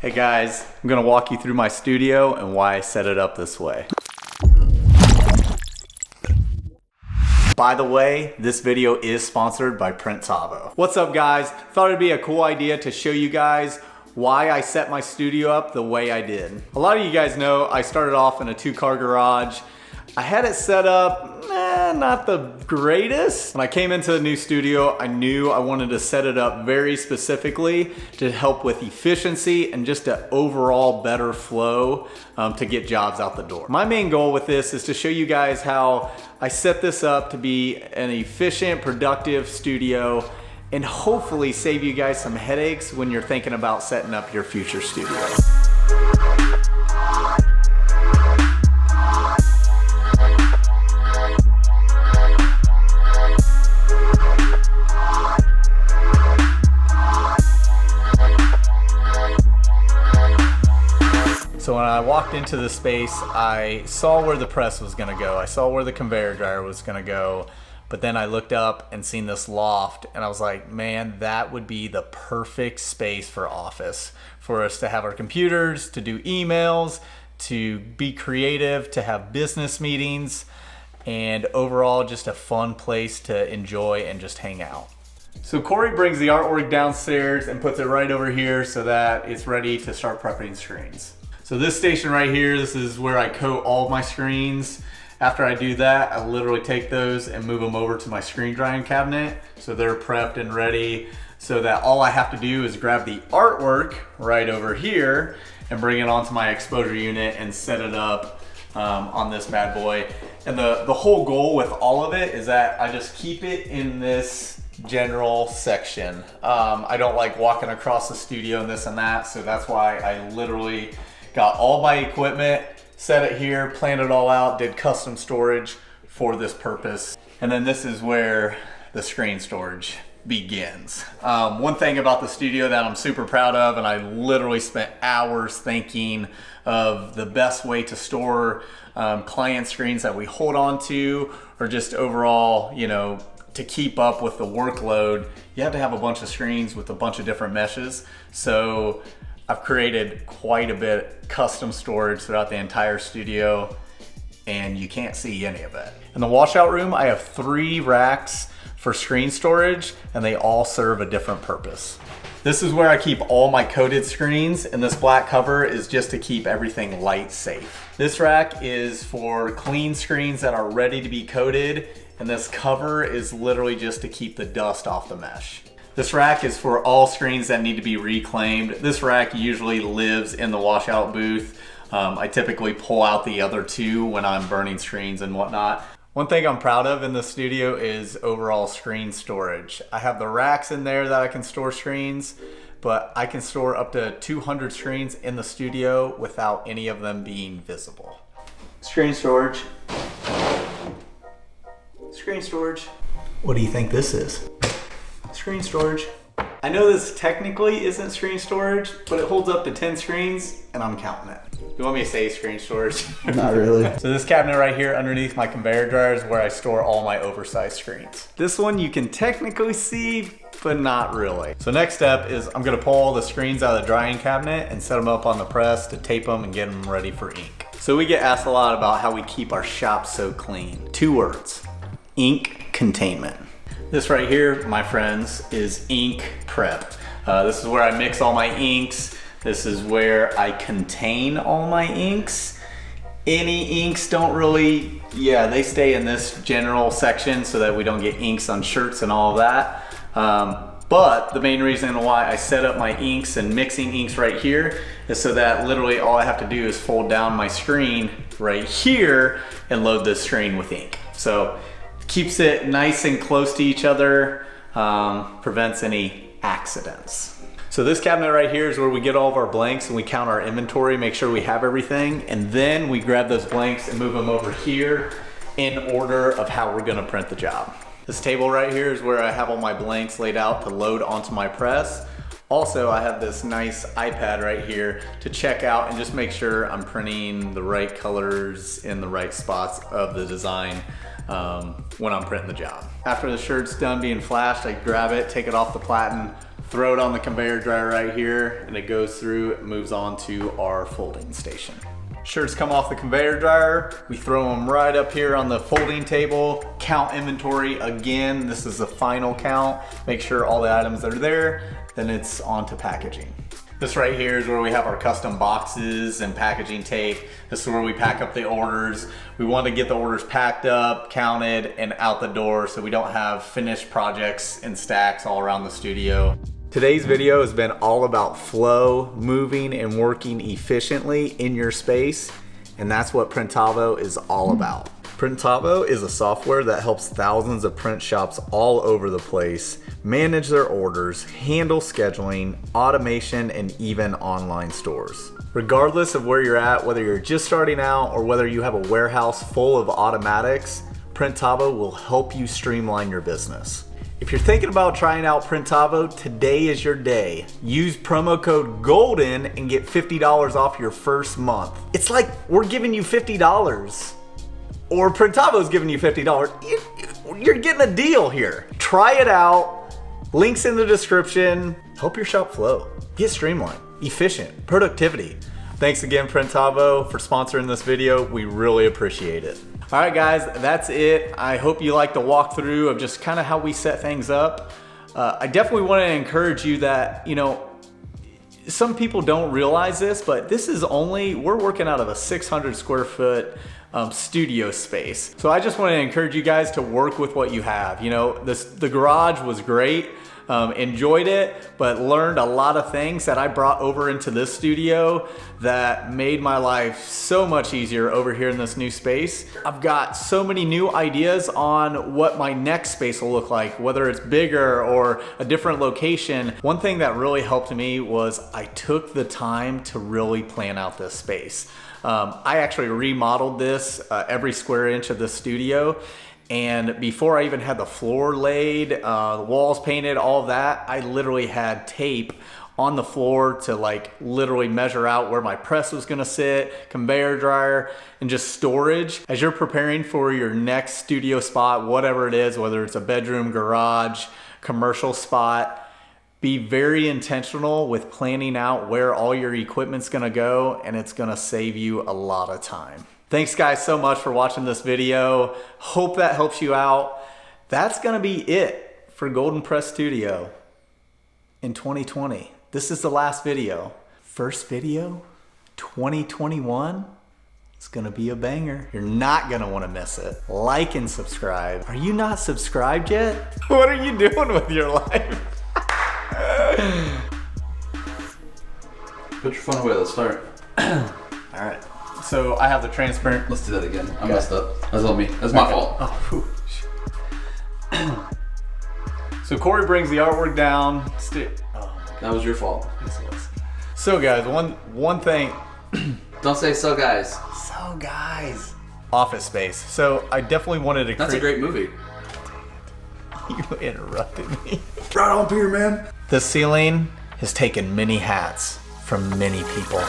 Hey guys, I'm gonna walk you through my studio and why I set it up this way. By the way, this video is sponsored by Printavo. What's up guys? Thought it'd be a cool idea to show you guys why I set my studio up the way I did. A lot of you guys know I started off in a 2-car garage. I had it set up, not the greatest. When I came into the new studio, I knew I wanted to set it up very specifically to help with efficiency and just an overall better flow to get jobs out the door. My main goal with this is to show you guys how I set this up to be an efficient, productive studio and hopefully save you guys some headaches when you're thinking about setting up your future studio. So when I walked into the space, I saw where the press was gonna go. I saw where the conveyor dryer was gonna go. But then I looked up and seen this loft and I was like, man, that would be the perfect space for office, for us to have our computers, to do emails, to be creative, to have business meetings, and overall just a fun place to enjoy and just hang out. So Corey brings the artwork downstairs and puts it right over here so that it's ready to start prepping screens. So this station right here, this is where I coat all of my screens. After I do that, I literally take those and move them over to my screen drying cabinet. So they're prepped and ready so that all I have to do is grab the artwork right over here and bring it onto my exposure unit and set it up on this bad boy. And the whole goal with all of it is that I just keep it in this general section. I don't like walking across the studio and this and that, so that's why I literally got all my equipment, set it here, planned it all out, did custom storage for this purpose. And then this is where the screen storage begins. One thing about the studio that I'm super proud of, and I literally spent hours thinking of the best way to store client screens that we hold on to, or just overall, you know, to keep up with the workload, you have to have a bunch of screens with a bunch of different meshes. So I've created quite a bit custom storage throughout the entire studio, and you can't see any of it. In the washout room, I have 3 racks for screen storage, and they all serve a different purpose. This is where I keep all my coated screens, and this black cover is just to keep everything light safe. This rack is for clean screens that are ready to be coated, and this cover is literally just to keep the dust off the mesh. This rack is for all screens that need to be reclaimed. This rack usually lives in the washout booth. I typically pull out the other 2 when I'm burning screens and whatnot. One thing I'm proud of in the studio is overall screen storage. I have the racks in there that I can store screens, but I can store up to 200 screens in the studio without any of them being visible. Screen storage. Screen storage. What do you think this is? Screen storage. I know this technically isn't screen storage, but it holds up to 10 screens and I'm counting it. You want me to say screen storage? Not really. So this cabinet right here underneath my conveyor dryer is where I store all my oversized screens. This one you can technically see, but not really. So next step is I'm gonna pull all the screens out of the drying cabinet and set them up on the press to tape them and get them ready for ink. So we get asked a lot about how we keep our shop so clean. 2 words, ink containment. This right here, my friends, is ink prep. This is where I mix all my inks. This is where I contain all my inks. Any inks don't really, they stay in this general section so that we don't get inks on shirts and all of that. But the main reason why I set up my inks and mixing inks right here is so that literally all I have to do is fold down my screen right here and load this screen with ink. So keeps it nice and close to each other, prevents any accidents. So this cabinet right here is where we get all of our blanks and we count our inventory, make sure we have everything, and then we grab those blanks and move them over here in order of how we're gonna print the job. This table right here is where I have all my blanks laid out to load onto my press. Also, I have this nice iPad right here to check out and just make sure I'm printing the right colors in the right spots of the design when I'm printing the job. After the shirt's done being flashed, I grab it, take it off the platen, throw it on the conveyor dryer right here, and it goes through, it moves on to our folding station. Shirts come off the conveyor dryer. We throw them right up here on the folding table, count inventory again. This is the final count. Make sure all the items are there, then it's on to packaging. This right here is where we have our custom boxes and packaging tape. This is where we pack up the orders. We want to get the orders packed up, counted, and out the door so we don't have finished projects in stacks all around the studio. Today's video has been all about flow, moving and working efficiently in your space, and that's what Printavo is all about. Printavo is a software that helps thousands of print shops all over the place manage their orders, handle scheduling, automation, and even online stores. Regardless of where you're at, whether you're just starting out or whether you have a warehouse full of automatics, Printavo will help you streamline your business. If you're thinking about trying out Printavo, today is your day. Use promo code GOLDEN and get $50 off your first month. It's like we're giving you $50. Or Printavo's giving you $50. You're getting a deal here. Try it out. Links in the description. Help your shop flow. Get streamlined, efficient, productivity. Thanks again, Printavo, for sponsoring this video. We really appreciate it. All right, guys, that's it. I hope you like the walkthrough of just kind of how we set things up. I definitely want to encourage you that, you know, some people don't realize this, but this is we're working out of a 600 square foot studio space. So I just want to encourage you guys to work with what you have. You know, the garage was great. Enjoyed it, but learned a lot of things that I brought over into this studio that made my life so much easier over here in this new space. I've got so many new ideas on what my next space will look like, whether it's bigger or a different location. One thing that really helped me was I took the time to really plan out this space. I actually remodeled this every square inch of the studio. And before I even had the floor laid, the walls painted, all of that, I literally had tape on the floor to like literally measure out where my press was gonna sit, conveyor dryer, and just storage. As you're preparing for your next studio spot, whatever it is, whether it's a bedroom, garage, commercial spot, be very intentional with planning out where all your equipment's gonna go, and it's gonna save you a lot of time. Thanks guys so much for watching this video. Hope that helps you out. That's gonna be it for Golden Press Studio in 2020. This is the last video. First video, 2021. It's gonna be a banger. You're not gonna wanna miss it. Like and subscribe. Are you not subscribed yet? What are you doing with your life? Put your phone away, let's start. All right. So I have the transparent. Let's do that again. I messed up. That's all me. That's my fault. Oh, so Corey brings the artwork down. That was your fault. Yes, it was. So guys, one thing. Don't say so, guys. So guys. Office Space. So I definitely wanted to. That's a great movie. You interrupted me. Right on, Peter, man. The ceiling has taken many hats from many people.